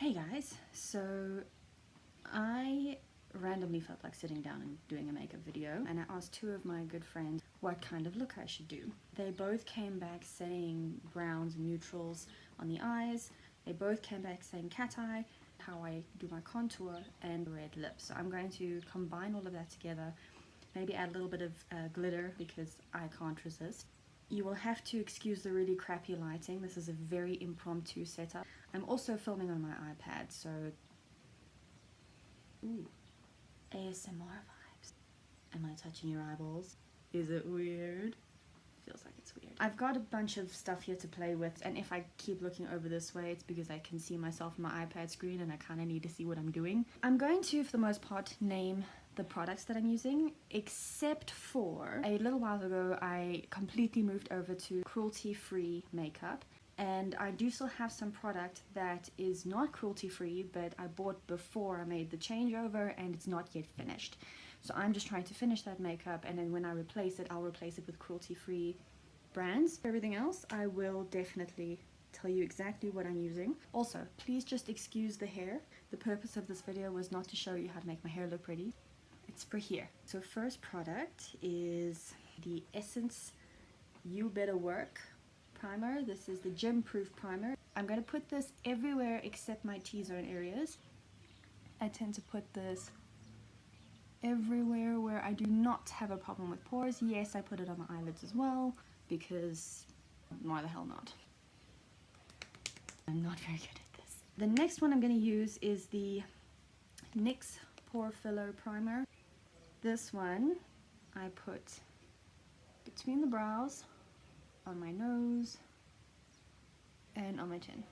Hey guys, so I randomly felt like sitting down and doing a makeup video, and I asked two of my good friends what kind of look I should do. They both came back saying browns and neutrals on the eyes. They both came back saying cat eye, how I do my contour, and red lips. So I'm going to combine all of that together, maybe add a little bit of glitter because I can't resist. You will have to excuse the really crappy lighting. This is a very impromptu setup. I'm also filming on my iPad, so ooh, ASMR vibes. Am I touching your eyeballs? Is it weird? Feels like it's weird. I've got a bunch of stuff here to play with, and if I keep looking over this way, it's because I can see myself on my iPad screen and I kind of need to see what I'm doing. I'm going to, for the most part, name the products that I'm using, except for a little while ago I completely moved over to cruelty-free makeup, and I do still have some product that is not cruelty-free but I bought before I made the changeover and it's not yet finished. So I'm just trying to finish that makeup, and then when I replace it, I'll replace it with cruelty-free brands. For everything else, I will definitely tell you exactly what I'm using. Also, please just excuse the hair. The purpose of this video was not to show you how to make my hair look pretty. It's for here. So first product is the Essence You Better Work primer. This is the gym proof primer. I'm going to put this everywhere except my T-zone areas. I tend to put this everywhere where I do not have a problem with pores. Yes, I put it on my eyelids as well because why the hell not? I'm not very good at this. The next one I'm going to use is the NYX Pore Filler Primer. This one I put between the brows, on my nose, and on my chin.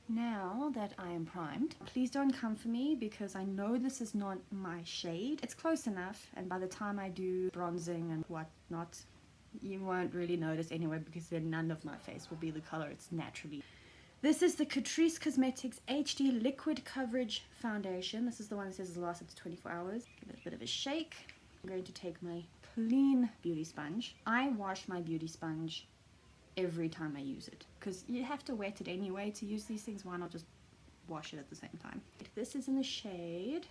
Now that I am primed, please don't come for me because I know this is not my shade. It's close enough, and by the time I do bronzing and whatnot, you won't really notice anyway because then none of my face will be the color it's naturally. This is the Catrice Cosmetics HD Liquid Coverage Foundation. This is the one that says it lasts up to 24 hours. Give it a bit of a shake. I'm going to take my clean beauty sponge. I wash my beauty sponge every time I use it because you have to wet it anyway to use these things. Why not just wash it at the same time? This is in the shade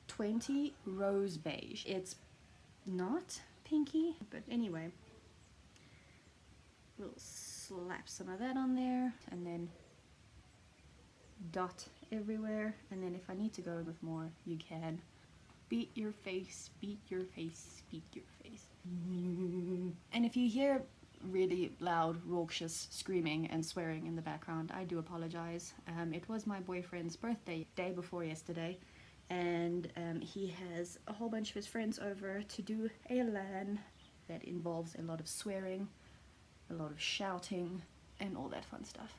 20 Rose Beige. It's not pinky, but anyway, we'll slap some of that on there and then dot everywhere, and then if I need to go with more, you can. Beat your face, beat your face, beat your face. And if you hear really loud, raucous screaming and swearing in the background, I do apologize. It was my boyfriend's birthday, day before yesterday, and he has a whole bunch of his friends over to do a LAN that involves a lot of swearing, a lot of shouting, and all that fun stuff.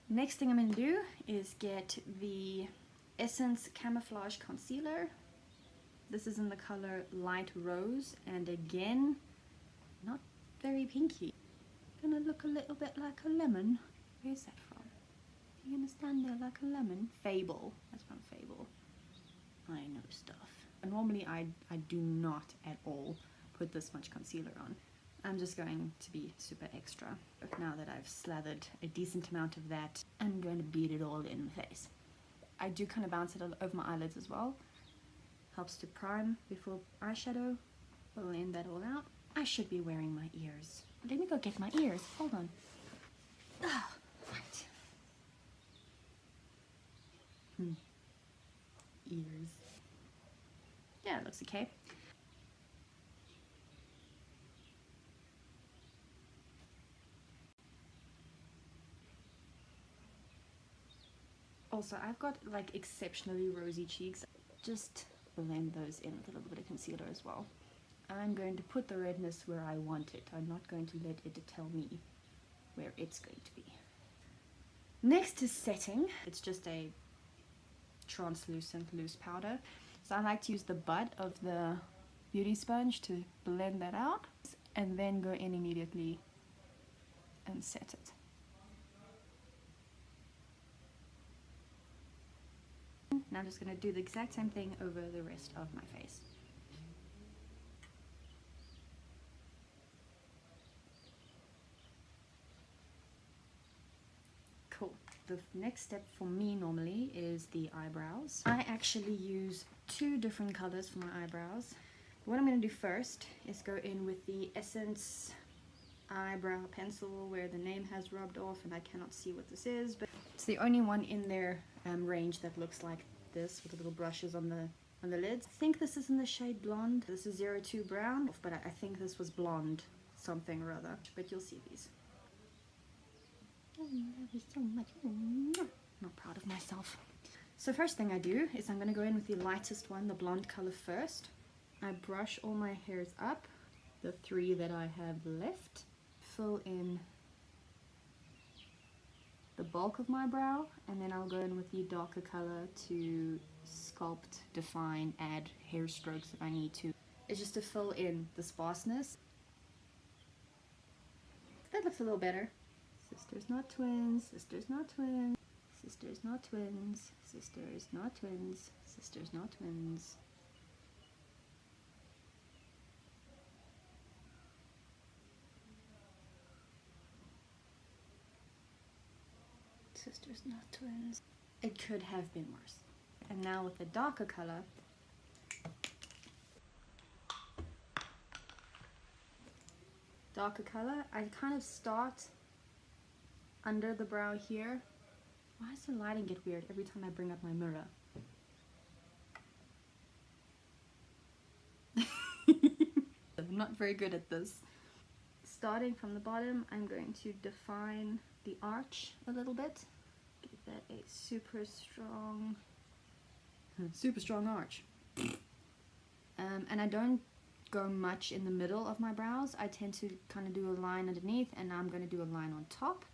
Next thing I'm going to do is get the Essence Camouflage Concealer. This is in the color Light Rose, and again, not very pinky. Gonna look a little bit like a lemon. Where's that from? You're gonna stand there like a lemon? Fable. That's from Fable. I know stuff. Normally I do not at all put this much concealer on. I'm just going to be super extra. Now that I've slathered a decent amount of that, I'm going to beat it all in the face. I do kind of bounce it over my eyelids as well. Helps to prime before eyeshadow. Blend that all out. I should be wearing my ears. Let me go get my ears. Hold on. Oh, right. Ears. Yeah, it looks okay. Also, I've got like exceptionally rosy cheeks. Just blend those in with a little bit of concealer as well. I'm going to put the redness where I want it. I'm not going to let it tell me where it's going to be. Next is setting. It's just a translucent loose powder. So I like to use the butt of the beauty sponge to blend that out and then go in immediately and set it. Now I'm just going to do the exact same thing over the rest of my face. The next step for me normally is the eyebrows. I actually use two different colors for my eyebrows. What I'm going to do first is go in with the Essence eyebrow pencil where the name has rubbed off and I cannot see what this is, but it's the only one in their range that looks like this with the little brushes on the lids. I think this is in the shade blonde. This is 02 brown, but I think this was blonde something or other, but you'll see these. I love you so much. I'm not proud of myself. So first thing I do is I'm going to go in with the lightest one, the blonde color first. I brush all my hairs up, the three that I have left, fill in the bulk of my brow, and then I'll go in with the darker color to sculpt, define, add hair strokes if I need to. It's just to fill in the sparseness. That looks a little better. Sisters not twins, sisters not twins, sisters not twins, sisters not twins, sisters not twins. Sisters not twins. It could have been worse. And now with the darker color, I kind of start under the brow here. Why does the lighting get weird every time I bring up my mirror? I'm not very good at this. Starting from the bottom, I'm going to define the arch a little bit. Give that a super strong arch. And I don't go much in the middle of my brows. I tend to kind of do a line underneath, and now I'm going to do a line on top.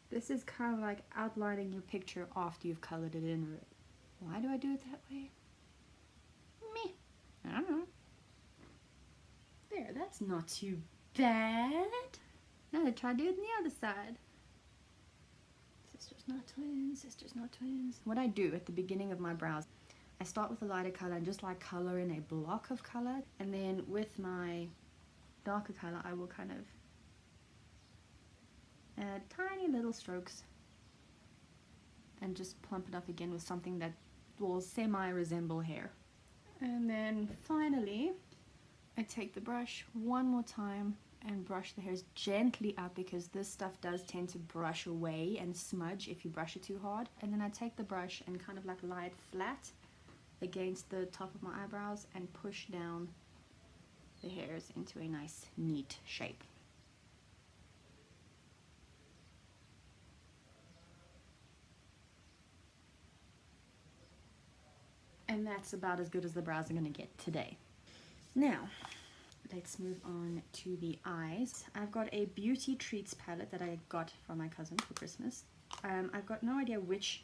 This is kind of like outlining your picture after you've colored it in. Why do I do it that way? Me. I don't know. There, that's not too bad. Now try to do it on the other side. Sisters not twins, sisters not twins. What I do at the beginning of my brows, I start with a lighter color and just like color in a block of color, and then with my darker color I will kind of add tiny little strokes and just plump it up again with something that will semi-resemble hair. And then finally I take the brush one more time and brush the hairs gently up, because this stuff does tend to brush away and smudge if you brush it too hard. And then I take the brush and kind of like lie it flat against the top of my eyebrows and push down the hairs into a nice neat shape. And that's about as good as the brows are going to get today. Now, let's move on to the eyes. I've got a Beauty Treats palette that I got from my cousin for Christmas. I've got no idea which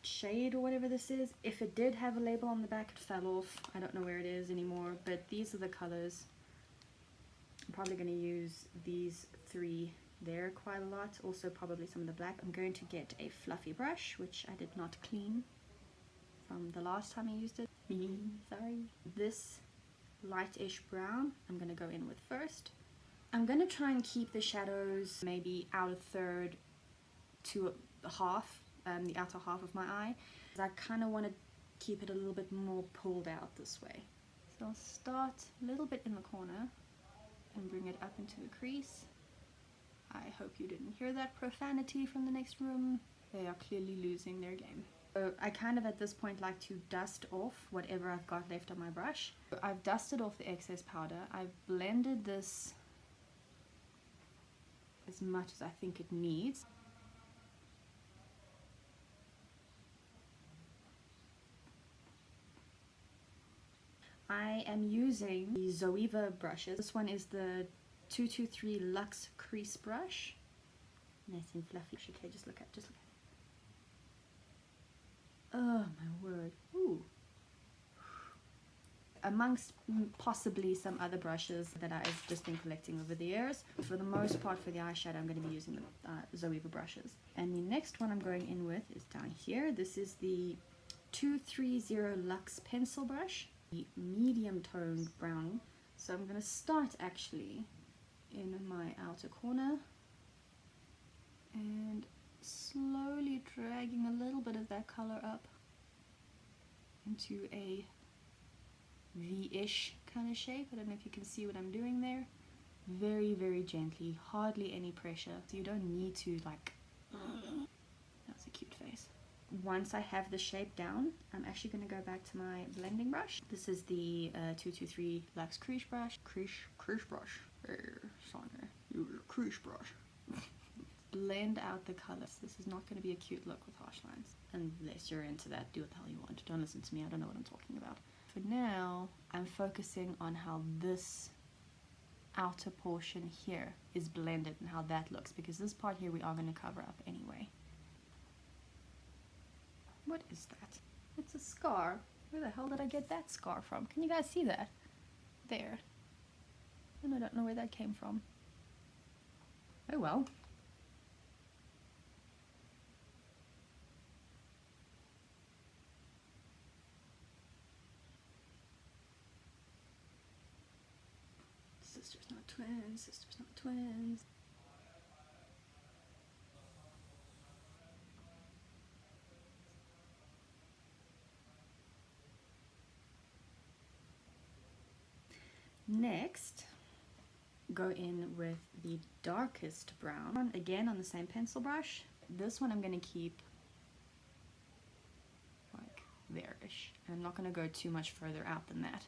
shade or whatever this is. If it did have a label on the back, it fell off. I don't know where it is anymore, but these are the colors. I'm probably going to use these three there quite a lot. Also probably some of the black. I'm going to get a fluffy brush, which I did not clean from the last time I used it. Sorry. This lightish brown I'm going to go in with first. I'm going to try and keep the shadows maybe out a third to half, the outer half of my eye. I kind of want to keep it a little bit more pulled out this way. So I'll start a little bit in the corner and bring it up into the crease. I hope you didn't hear that profanity from the next room. They are clearly losing their game. So I kind of at this point like to dust off whatever I've got left on my brush. I've dusted off the excess powder. I've blended this as much as I think it needs. I am using the Zoeva brushes. This one is the 223 Luxe Crease Brush. Nice and fluffy. Okay, just look at it. Oh my word. Ooh. Amongst possibly some other brushes that I've just been collecting over the years. For the most part for the eyeshadow I'm going to be using the Zoeva brushes. And the next one I'm going in with is down here. This is the 230 Luxe Pencil Brush. The medium toned brown. So I'm going to start actually in my outer corner and slowly dragging a little bit of that color up into a V-ish kind of shape. I don't know if you can see what I'm doing there. Very, very gently, hardly any pressure. So you don't need to like, that's a cute face. Once I have the shape down, I'm actually going to go back to my blending brush. This is the 223 Luxe Crease Brush. Crease brush. Crease brush. Blend out the colors. This is not going to be a cute look with harsh lines. Unless you're into that, do what the hell you want. Don't listen to me, I don't know what I'm talking about. For now, I'm focusing on how this outer portion here is blended and how that looks, because this part here we are going to cover up anyway. What is that? It's a scar. Where the hell did I get that scar from? Can you guys see that? There. And I don't know where that came from. Oh well. Sisters not twins, sisters not twins. Next, go in with the darkest brown, again on the same pencil brush. This one I'm going to keep like there-ish. I'm not going to go too much further out than that.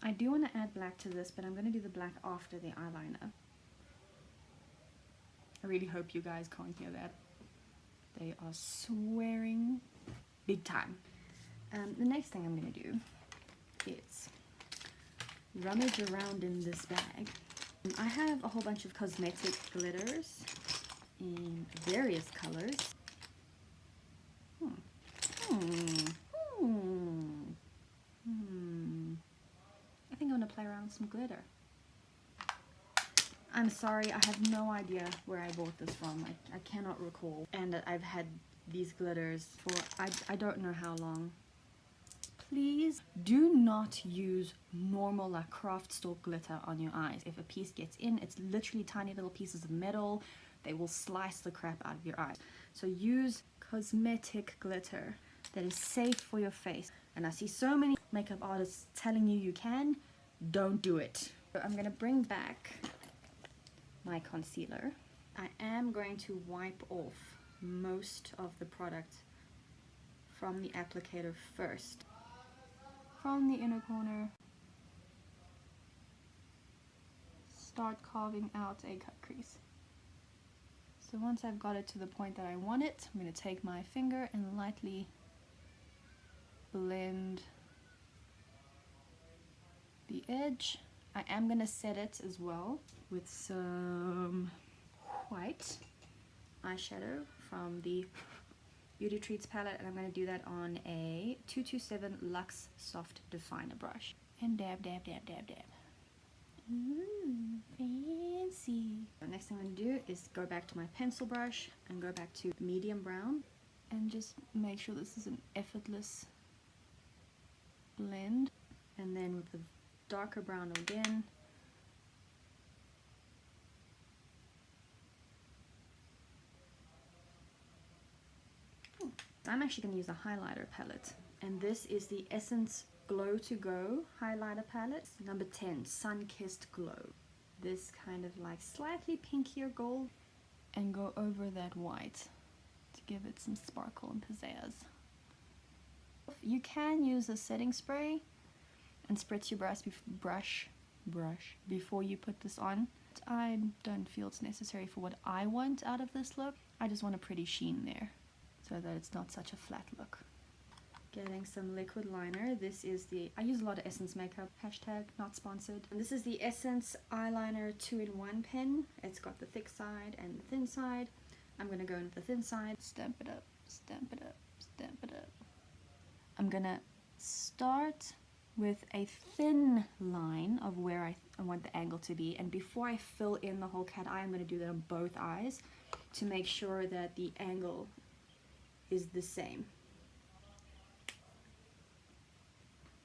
I do want to add black to this, but I'm going to do the black after the eyeliner. I really hope you guys can't hear that. They are swearing big time. The next thing I'm going to do is rummage around in this bag. I have a whole bunch of cosmetic glitters in various colors. I think I'm going to play around with some glitter. I'm sorry, I have no idea where I bought this from. I cannot recall. And I've had these glitters for I don't know how long. Please do not use normal like craft store glitter on your eyes. If a piece gets in, it's literally tiny little pieces of metal. They will slice the crap out of your eyes. So use cosmetic glitter that is safe for your face. And I see so many makeup artists telling you you can. Don't do it. So I'm going to bring back my concealer. I am going to wipe off most of the product from the applicator first. From the inner corner, start carving out a cut crease. So once I've got it to the point that I want it, I'm going to take my finger and lightly blend the edge. I am going to set it as well with some white eyeshadow from the Beauty Treats palette, and I'm going to do that on a 227 Luxe Soft Definer brush. And dab, dab, dab, dab, dab. Ooh, fancy. The next thing I'm going to do is go back to my pencil brush and go back to medium brown and just make sure this is an effortless blend. And then with the darker brown again, I'm actually going to use a highlighter palette, and this is the Essence Glow to Go highlighter palette, number 10, Sun Kissed Glow. This kind of like slightly pinkier gold, and go over that white to give it some sparkle and pizzazz. You can use a setting spray and spritz your brush before you put this on. I don't feel it's necessary for what I want out of this look. I just want a pretty sheen there, so that it's not such a flat look. Getting some liquid liner. This is I use a lot of Essence makeup, hashtag not sponsored. And this is the Essence eyeliner 2-in-1 pen. It's got the thick side and the thin side. I'm gonna go with the thin side. Stamp it up, stamp it up, stamp it up. I'm gonna start with a thin line of where I want the angle to be, and before I fill in the whole cat eye, I'm going to do that on both eyes to make sure that the angle is the same.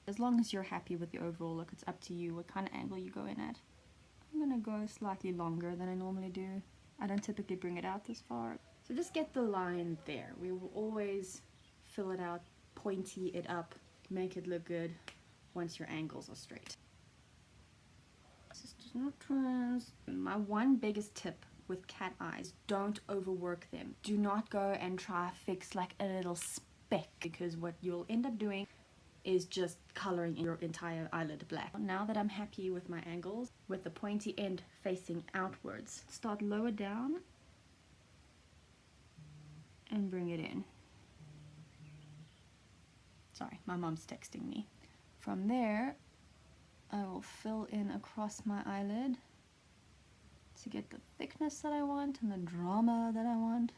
As long as you're happy with the overall look, it's up to you what kind of angle you go in at. I'm going to go slightly longer than I normally do. I don't typically bring it out this far. So just get the line there. We will always fill it out, pointy it up, make it look good once your angles are straight. Sisters not twins. My one biggest tip with cat eyes, don't overwork them. Do not go and try fix like a little speck, because what you'll end up doing is just coloring your entire eyelid black. Now that I'm happy with my angles, with the pointy end facing outwards, start lower down and bring it in. Sorry, my mom's texting me. From there, I will fill in across my eyelid to get the thickness that I want and the drama that I want.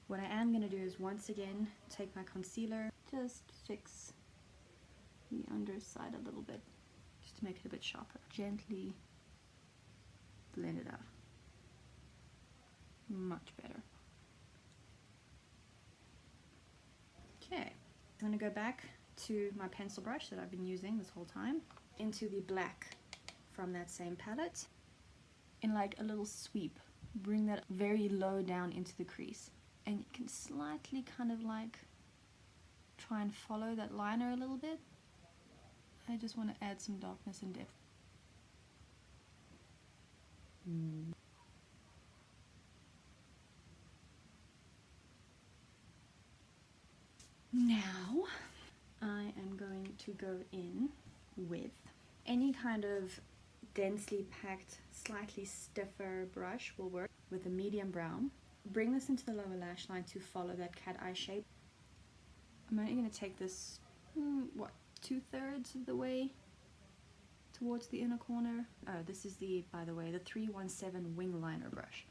What I am going to do is once again take my concealer, just fix the underside a little bit, just to make it a bit sharper. Gently blend it out. Much better. Okay, I'm going to go back to my pencil brush that I've been using this whole time, into the black from that same palette, in like a little sweep. Bring that very low down into the crease, and you can slightly kind of like try and follow that liner a little bit. I just want to add some darkness and depth. Now I am going to go in with any kind of densely packed, slightly stiffer brush will work, with a medium brown. Bring this into the lower lash line to follow that cat eye shape. I'm only going to take this, what, 2/3 of the way towards the inner corner. Oh, this is the, by the way, the 317 wing liner brush.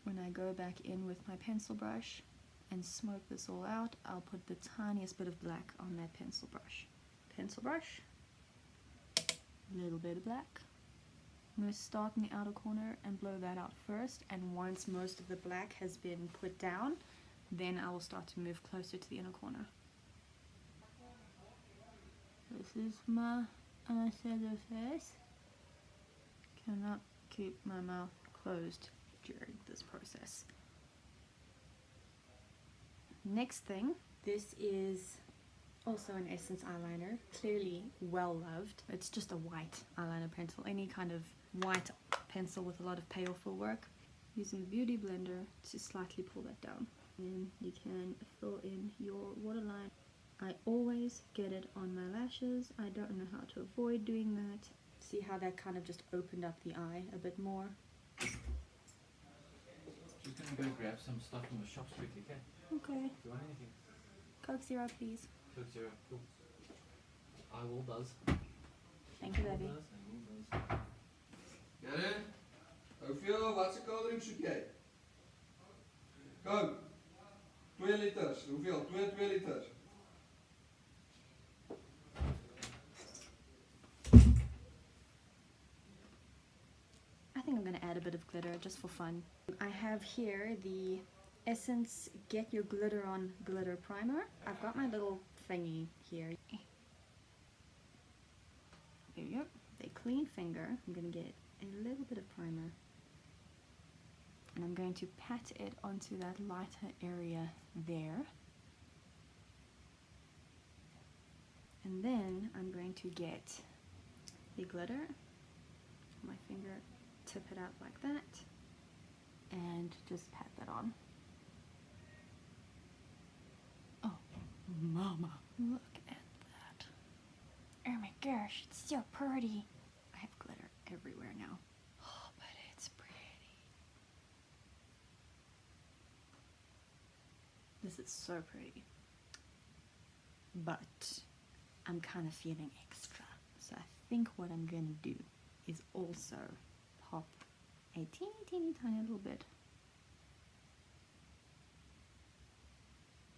When I go back in with my pencil brush and smoke this all out, I'll put the tiniest bit of black on that pencil brush. Pencil brush, a little bit of black. I'm going to start in the outer corner and blow that out first, and once most of the black has been put down, then I will start to move closer to the inner corner. This is my eyeshadow face. Cannot keep my mouth closed during this process. Next thing, this is also an Essence eyeliner, clearly well loved. It's just a white eyeliner pencil, any kind of white pencil with a lot of payoff will work. Using the Beauty Blender to slightly pull that down. Then you can fill in your waterline. I always get it on my lashes. I don't know how to avoid doing that. See how that kind of just opened up the eye a bit more? Just gonna go grab some stuff from the shops quickly, okay? Okay. Do you want anything? Coke Zero, please. Coke Zero, cool. I will does. Thank you, baby. I will does. Gary, hoeveel watse koeldrink soek jy? Kom, 2 liters. Hoeveel? 2 liters. I think I'm going to add a bit of glitter just for fun. I have here the Essence Get Your Glitter On Glitter Primer. I've got my little thingy here. There you go. With a clean finger, I'm going to get a little bit of primer. And I'm going to pat it onto that lighter area there. And then I'm going to get the glitter, my finger, tip it out like that, and just pat that on. Oh, mama, look at that. Oh my gosh, it's so pretty. I have glitter everywhere now. Oh, but it's pretty. This is so pretty. But I'm kind of feeling extra, so I think what I'm gonna do is also pop a teeny tiny little bit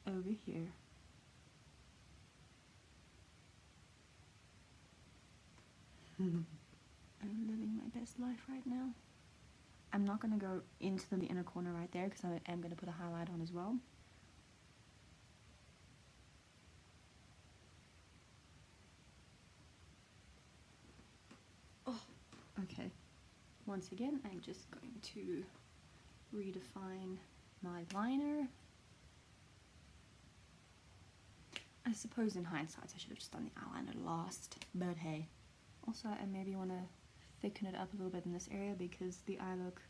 over here. I'm living my best life right now. I'm not going to go into the inner corner right there because I am going to put a highlight on as well. Oh, okay. Once again, I'm just going to redefine my liner. I suppose in hindsight I should have just done the eyeliner last, but hey. Also, I maybe want to thicken it up a little bit in this area because the eye look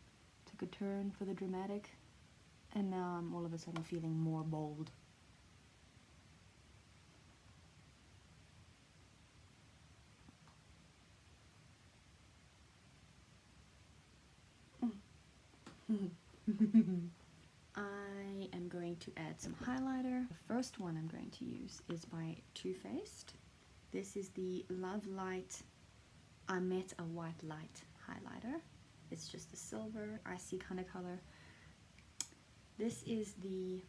took a turn for the dramatic, and now I'm all of a sudden feeling more bold. I am going to add some highlighter. The first one I'm going to use is by Too Faced. This is the Love Light I Met a White Light highlighter. It's just a silver, icy kind of color. This is the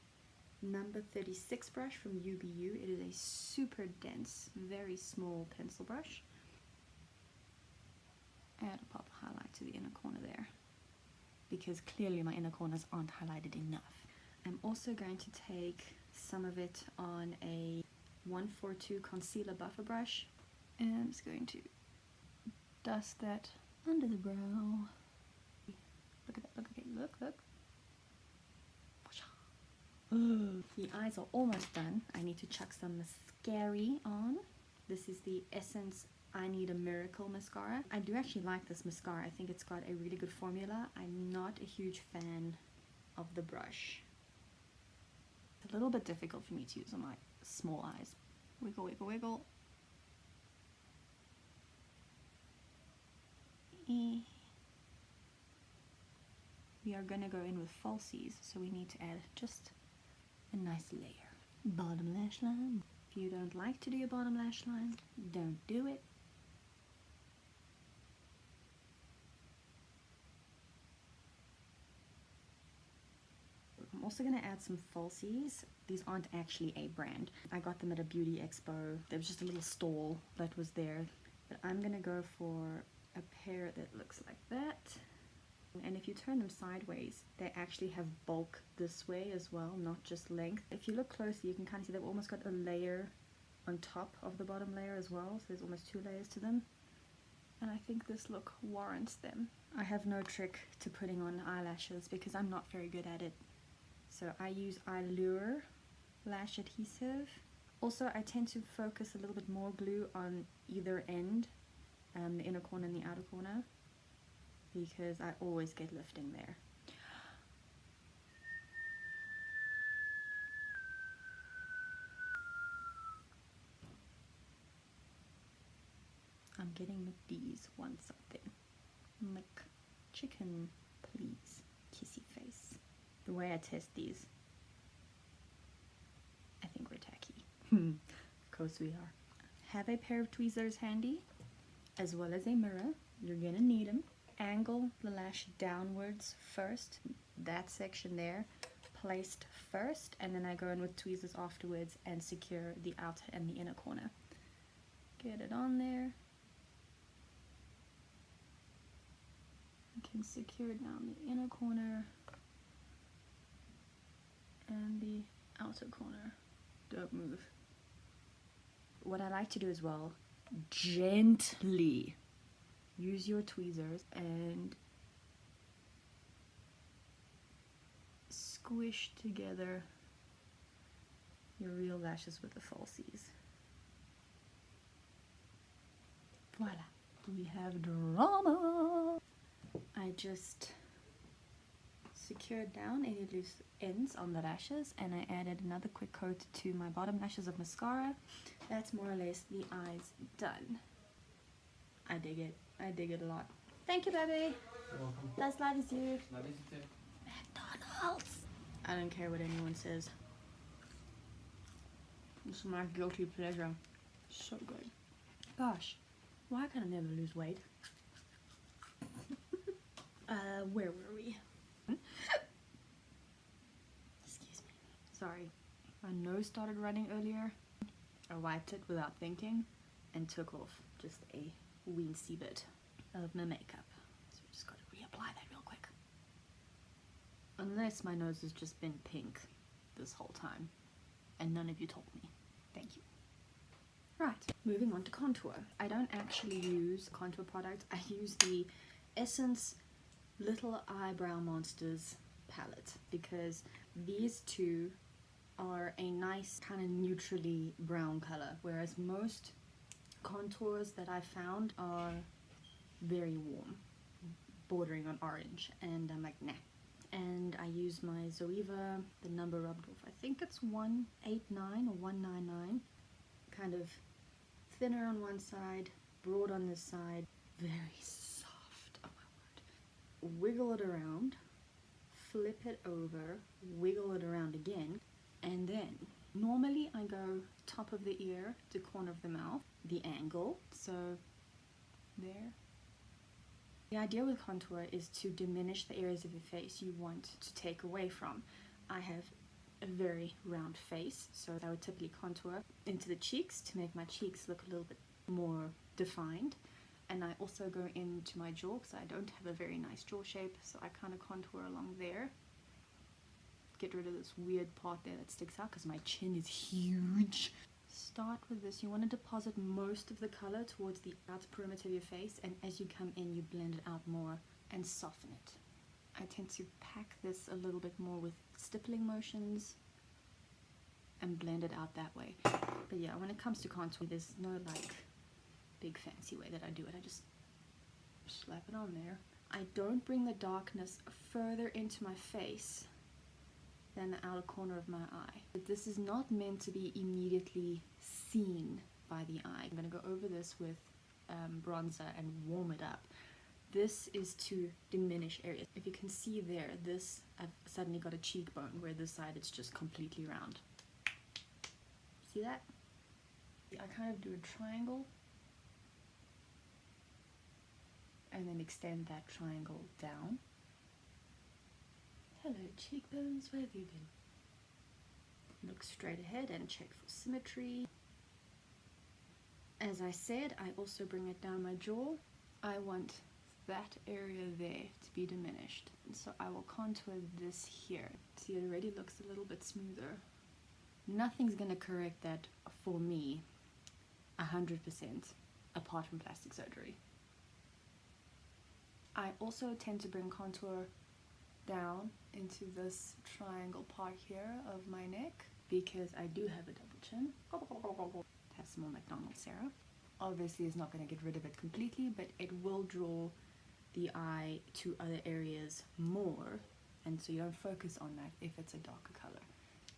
number 36 brush from UBU. It is a super dense, very small pencil brush. Add a pop of highlight to the inner corner there, because clearly my inner corners aren't highlighted enough. I'm also going to take some of it on a 142 concealer buffer brush, and I'm just going to dust that under the brow. Look at that, look, okay, look. The eyes are almost done. I need to chuck some mascara on. This is the Essence I Need a Miracle mascara. I do actually like this mascara. I think it's got a really good formula. I'm not a huge fan of the brush. It's a little bit difficult for me to use on my small eyes. Wiggle, wiggle, wiggle. We are gonna go in with falsies, so we need to add just a nice layer. Bottom lash line. If you don't like to do your bottom lash line, don't do it. I'm also going to add some falsies. These aren't actually a brand. I got them at a beauty expo. There was just a little stall that was there. But I'm going to go for a pair that looks like that. And if you turn them sideways, they actually have bulk this way as well, not just length. If you look closely, you can kind of see they've almost got a layer on top of the bottom layer as well. So there's almost 2 layers to them. And I think this look warrants them. I have no trick to putting on eyelashes because I'm not very good at it. So I use Allure lash adhesive. Also, I tend to focus a little bit more glue on either end, the inner corner and the outer corner, because I always get lifting there. I'm getting McDee's want something. McChicken, please. Kissy face. The way I test these, I think we're tacky. Of course we are. Have a pair of tweezers handy, as well as a mirror. You're gonna need them. Angle the lash downwards first. That section there, placed first, and then I go in with tweezers afterwards and secure the outer and the inner corner. Get it on there. You can secure down the inner corner and the outer corner. Don't move. What I like to do as well, gently use your tweezers and squish together your real lashes with the falsies. Voila, we have drama. I just secured down any loose ends on the lashes, and I added another quick coat to my bottom lashes of mascara. That's more or less the eyes done. I dig it. I dig it a lot. Thank you, baby. You're welcome. That's love is you. Love you too. McDonald's. I don't care what anyone says. This is my guilty pleasure. So good. Gosh, Why can I never lose weight? Where were we? Excuse me. Sorry. My nose started running earlier. I wiped it without thinking and took off just a weensy bit of my makeup. So we just got to reapply that real quick. Unless my nose has just been pink this whole time and none of you told me. Thank you. Right, moving on to contour. I don't actually use contour products. I use the Essence Little Eyebrow Monsters palette because these two are a nice kind of neutrally brown color, whereas most contours that I found are very warm, bordering on orange, and I'm like, nah. And I use my Zoeva, the number rubbed off, I think it's 189 or 199, kind of thinner on one side, broad on this side, very soft, oh my word. Wiggle it around, flip it over, wiggle it around again, and then normally I go top of the ear to corner of the mouth, the angle, so there. The idea with contour is to diminish the areas of your face you want to take away from. I have a very round face, so I would typically contour into the cheeks to make my cheeks look a little bit more defined. And I also go into my jaw because I don't have a very nice jaw shape, so I kind of contour along there. Get rid of this weird part there that sticks out because my chin is huge. Start with this. You want to deposit most of the color towards the outer perimeter of your face, and as you come in you blend it out more and soften it. I tend to pack this a little bit more with stippling motions and blend it out that way. But yeah, when it comes to contour, there's no like big fancy way that I do it. I just slap it on there. I don't bring the darkness further into my face than the outer corner of my eye. But this is not meant to be immediately seen by the eye. I'm going to go over this with bronzer and warm it up. This is to diminish areas. If you can see there, this, I've suddenly got a cheekbone where this side it's just completely round. See that? I kind of do a triangle and then extend that triangle down. Hello cheekbones, where have you been? Look straight ahead and check for symmetry. As I said, I also bring it down my jaw. I want that area there to be diminished. And so I will contour this here. See, it already looks a little bit smoother. Nothing's gonna correct that for me 100% apart from plastic surgery. I also tend to bring contour down into this triangle part here of my neck because I do have a double chin. Have some more McDonald's, Sarah. Obviously it's not going to get rid of it completely, but it will draw the eye to other areas more, and so you don't focus on that if it's a darker color.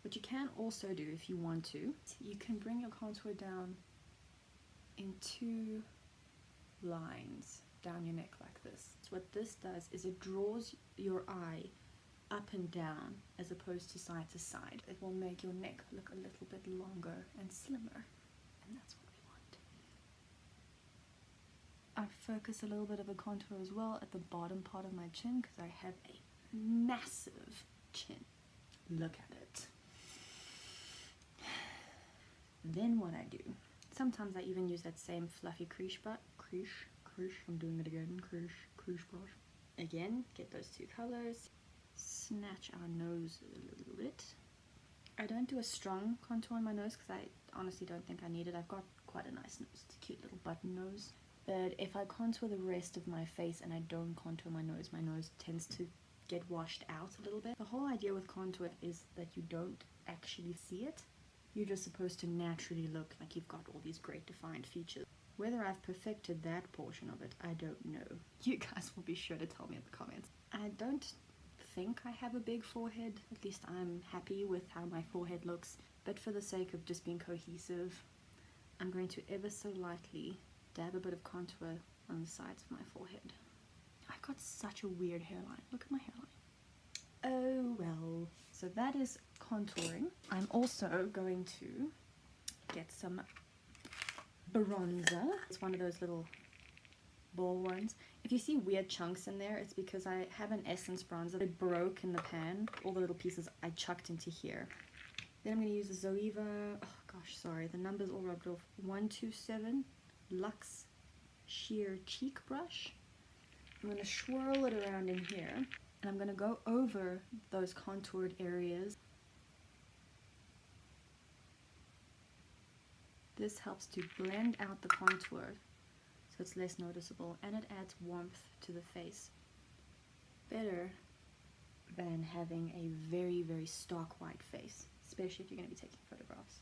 What you can also do if you want to, you can bring your contour down in two lines down your neck like this. So what this does is it draws your eye up and down as opposed to side. It will make your neck look a little bit longer and slimmer, and that's what we want. I focus a little bit of a contour as well at the bottom part of my chin because I have a massive chin. Look at it. Then what I do, sometimes I even use that same fluffy crease brush. I'm doing it again. Crease brush. Again, get those two colors. Snatch our nose a little bit. I don't do a strong contour on my nose because I honestly don't think I need it. I've got quite a nice nose. It's a cute little button nose. But if I contour the rest of my face and I don't contour my nose tends to get washed out a little bit. The whole idea with contour is that you don't actually see it. You're just supposed to naturally look like you've got all these great defined features. Whether I've perfected that portion of it, I don't know. You guys will be sure to tell me in the comments. I don't think I have a big forehead. At least I'm happy with how my forehead looks. But for the sake of just being cohesive, I'm going to ever so lightly dab a bit of contour on the sides of my forehead. I've got such a weird hairline. Look at my hairline. Oh well. So that is contouring. I'm also going to get some bronzer. It's one of those little ball ones. If you see weird chunks in there, it's because I have an essence bronzer that broke in the pan. All the little pieces I chucked into here. Then I'm going to use the Zoeva, oh gosh, sorry, the number's all rubbed off, 127 Luxe Sheer Cheek Brush. I'm going to swirl it around in here, and I'm going to go over those contoured areas. This helps to blend out the contour so it's less noticeable, and it adds warmth to the face. Better than having a very, very stark white face, especially if you're going to be taking photographs.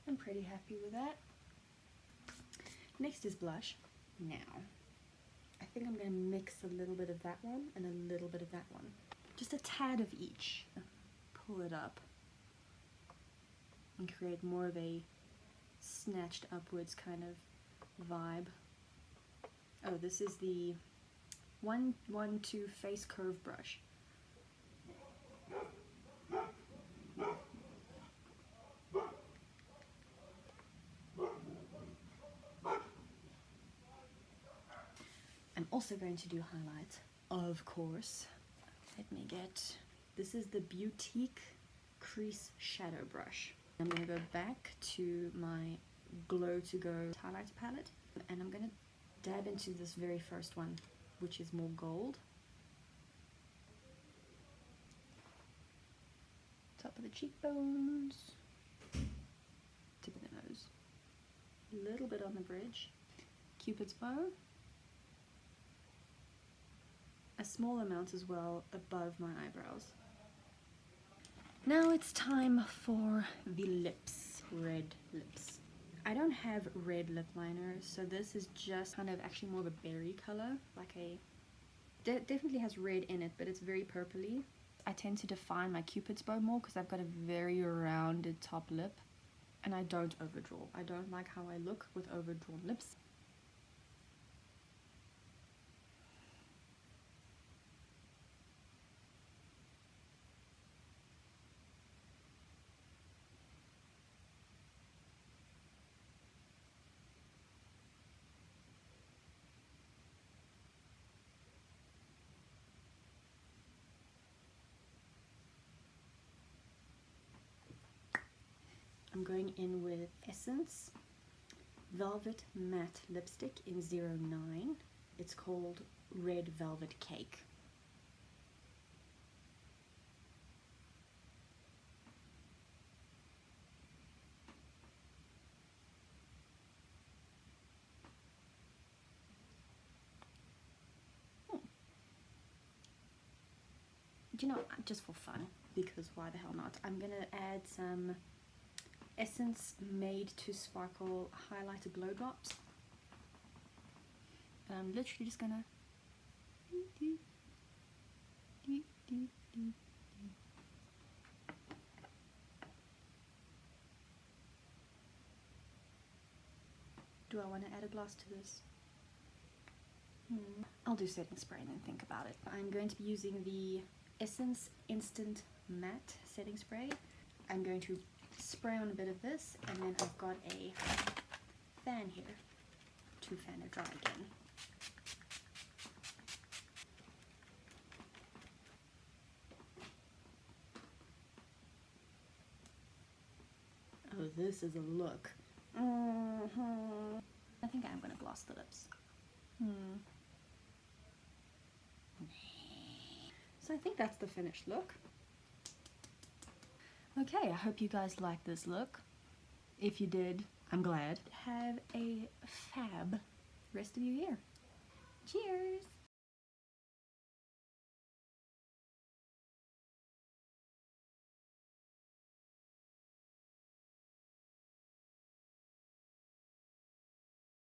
I'm pretty happy with that. Next is blush. Now, I think I'm going to mix a little bit of that one and a little bit of that one. Just a tad of each. Pull it up and create more of a snatched upwards kind of vibe. Oh, this is the 112 Face Curve brush. I'm also going to do highlight, of course. Let me get, this is the Boutique Crease Shadow Brush. I'm going to go back to my Glow to Go highlighter palette, and I'm going to dab into this very first one, which is more gold. Top of the cheekbones, tip of the nose, a little bit on the bridge, Cupid's bow, a small amount as well above my eyebrows. Now it's time for the lips, red lips. I don't have red lip liner, so this is just kind of actually more of a berry color, like a, definitely has red in it, but it's very purpley. I tend to define my Cupid's bow more because I've got a very rounded top lip, and I don't overdraw. I don't like how I look with overdrawn lips. I'm going in with Essence Velvet Matte Lipstick in 09. It's called Red Velvet Cake. You know, just for fun, because why the hell not? I'm gonna add some Essence Made to Sparkle Highlighter Glow Drops. And I'm literally just gonna do I want to add a gloss to this? I'll do setting spray and then think about it. I'm going to be using the Essence Instant Matte Setting Spray. I'm going to spray on a bit of this, and then I've got a fan here to fan it dry again. Oh, this is a look. I think I'm gonna gloss the lips. So I think that's the finished look. Okay, I hope you guys liked this look. If you did, I'm glad. Have a fab rest of your year. Cheers!